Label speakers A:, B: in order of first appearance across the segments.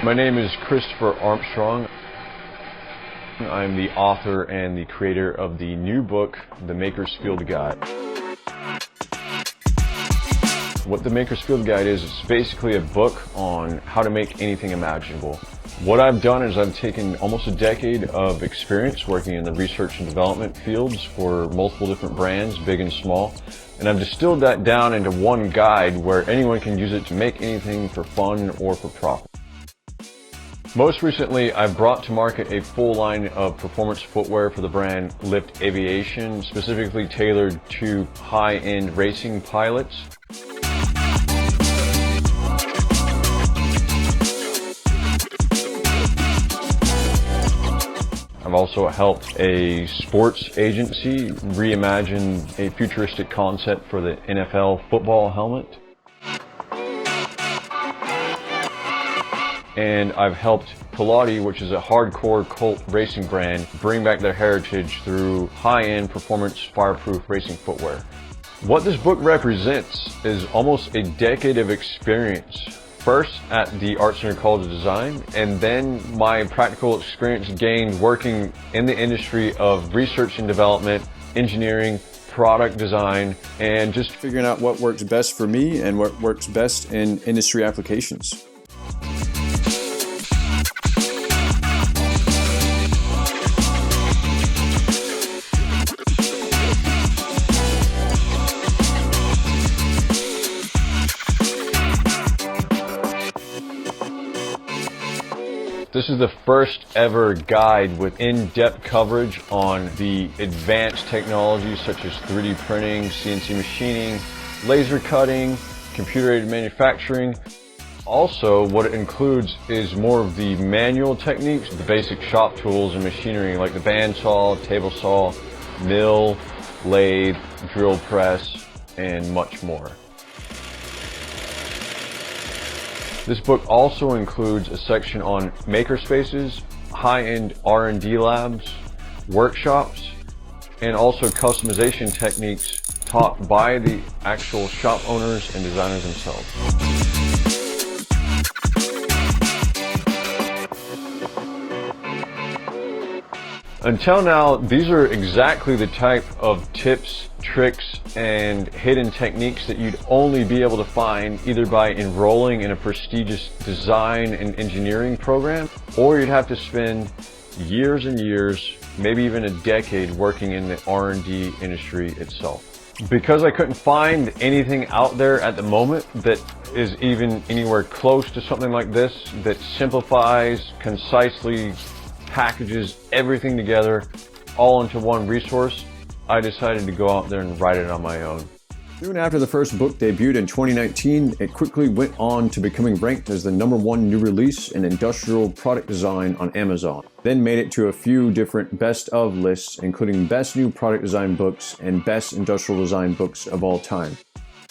A: My name is Christopher Armstrong. I'm the author and the creator of the new book, The Maker's Field Guide. What the Maker's Field Guide is, it's basically a book on how to make anything imaginable. What I've done is I've taken almost a decade of experience working in the research and development fields for multiple different brands, big and small, and I've distilled that down into one guide where anyone can use it to make anything for fun or for profit. Most recently, I've brought to market a full line of performance footwear for the brand Lift Aviation, specifically tailored to high-end racing pilots. I've also helped a sports agency reimagine a futuristic concept for the NFL football helmet. And I've helped Pilates, which is a hardcore cult racing brand, bring back their heritage through high-end performance fireproof racing footwear. What this book represents is almost a decade of experience. First at the Art Center College of Design, and then my practical experience gained working in the industry of research and development, engineering, product design, and just
B: figuring out what works best for me and what works best in industry applications.
A: This is the first ever guide with in-depth coverage on the advanced technologies such as 3D printing, CNC machining, laser cutting, computer-aided manufacturing. Also, what it includes is more of the manual techniques, the basic shop tools and machinery like the bandsaw, table saw, mill, lathe, drill press, and much more. This book also includes a section on makerspaces, high-end R&D labs, workshops, and also customization techniques taught by the actual shop owners and designers themselves. Until now, these are exactly the type of tips, tricks, and hidden techniques that you'd only be able to find either by enrolling in a prestigious design and engineering program, or you'd have to spend years and years, maybe even a decade working in the R&D industry itself. Because I couldn't find anything out there at the moment that is even anywhere close to something like this, that simplifies, concisely packages everything together all into one resource, I decided to go out there and write it on my own.
B: Soon after the first book debuted in 2019, it quickly went on to becoming ranked as the #1 new release in industrial product design on Amazon. Then made it to a few different best of lists, including best new product design books and best industrial design books of all time.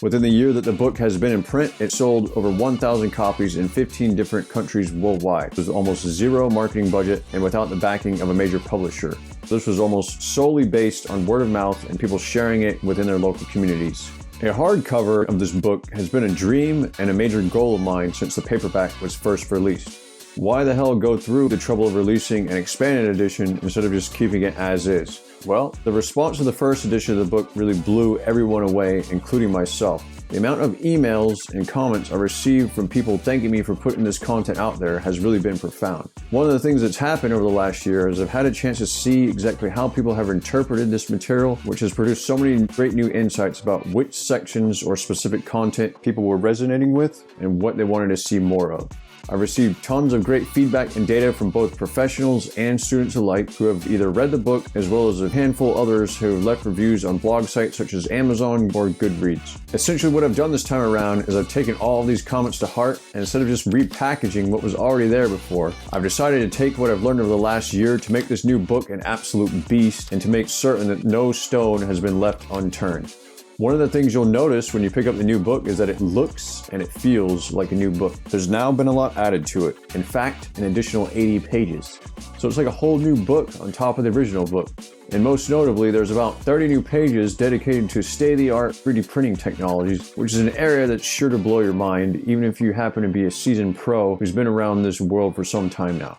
B: Within the year that the book has been in print, it sold over 1,000 copies in 15 different countries worldwide. With almost zero marketing budget and without the backing of a major publisher. This was almost solely based on word of mouth and people sharing it within their local communities. A hardcover of this book has been a dream and a major goal of mine since the paperback was first released. Why the hell go through the trouble of releasing an expanded edition instead of just keeping it as is? Well, the response to the first edition of the book really blew everyone away, including myself. The amount of emails and comments I received from people thanking me for putting this content out there has really been profound. One of the things that's happened over the last year is I've had a chance to see exactly how people have interpreted this material, which has produced so many great new insights about which sections or specific content people were resonating with and what they wanted to see more of. I've received tons of great feedback and data from both professionals and students alike who have either read the book as well as a handful others who have left reviews on blog sites such as Amazon or Goodreads. Essentially what I've done this time around is I've taken all of these comments to heart, and instead of just repackaging what was already there before, I've decided to take what I've learned over the last year to make this new book an absolute beast and to make certain that no stone has been left unturned. One of the things you'll notice when you pick up the new book is that it looks and it feels like a new book. There's now been a lot added to it. In fact, an additional 80 pages. So it's like a whole new book on top of the original book. And most notably, there's about 30 new pages dedicated to state-of-the-art 3D printing technologies, which is an area that's sure to blow your mind, even if you happen to be a seasoned pro who's been around this world for some time now.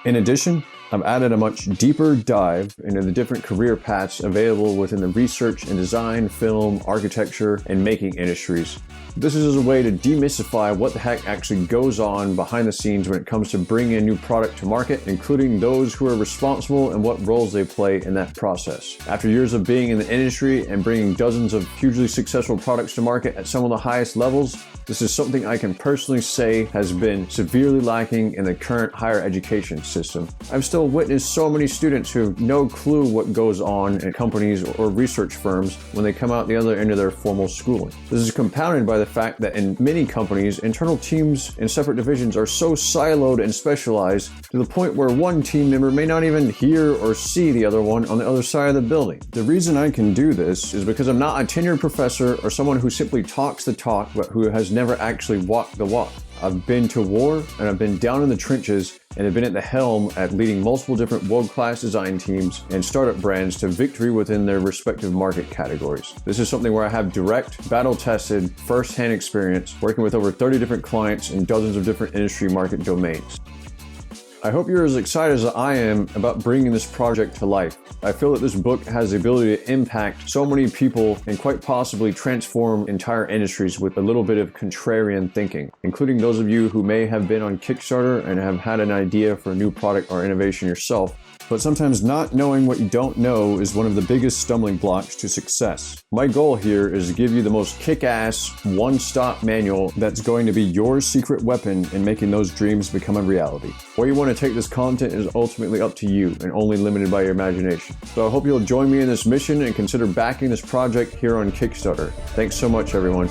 B: In addition, I've added a much deeper dive into the different career paths available within the research and design, film, architecture, and making industries. This is a way to demystify what the heck actually goes on behind the scenes when it comes to bringing a new product to market, including those who are responsible and what roles they play in that process. After years of being in the industry and bringing dozens of hugely successful products to market at some of the highest levels, this is something I can personally say has been severely lacking in the current higher education system. I've still witnessed so many students who have no clue what goes on at companies or research firms when they come out the other end of their formal schooling. This is compounded by the fact that in many companies, internal teams and separate divisions are so siloed and specialized to the point where one team member may not even hear or see the other one on the other side of the building. The reason I can do this is because I'm not a tenured professor or someone who simply talks the talk but who has never actually walked the walk. I've been to war and I've been down in the trenches and have been at the helm at leading multiple different world-class design teams and startup brands to victory within their respective market categories. This is something where I have direct, battle-tested, first-hand experience working with over 30 different clients in dozens of different industry market domains. I hope you're as excited as I am about bringing this project to life. I feel that this book has the ability to impact so many people and quite possibly transform entire industries with a little bit of contrarian thinking, including those of you who may have been on Kickstarter and have had an idea for a new product or innovation yourself. But sometimes not knowing what you don't know is one of the biggest stumbling blocks to success. My goal here is to give you the most kick-ass, one-stop manual that's going to be your secret weapon in making those dreams become a reality. Where you want to take this content is ultimately up to you and only limited by your imagination. So I hope you'll join me in this mission and consider backing this project here on Kickstarter. Thanks so much, everyone.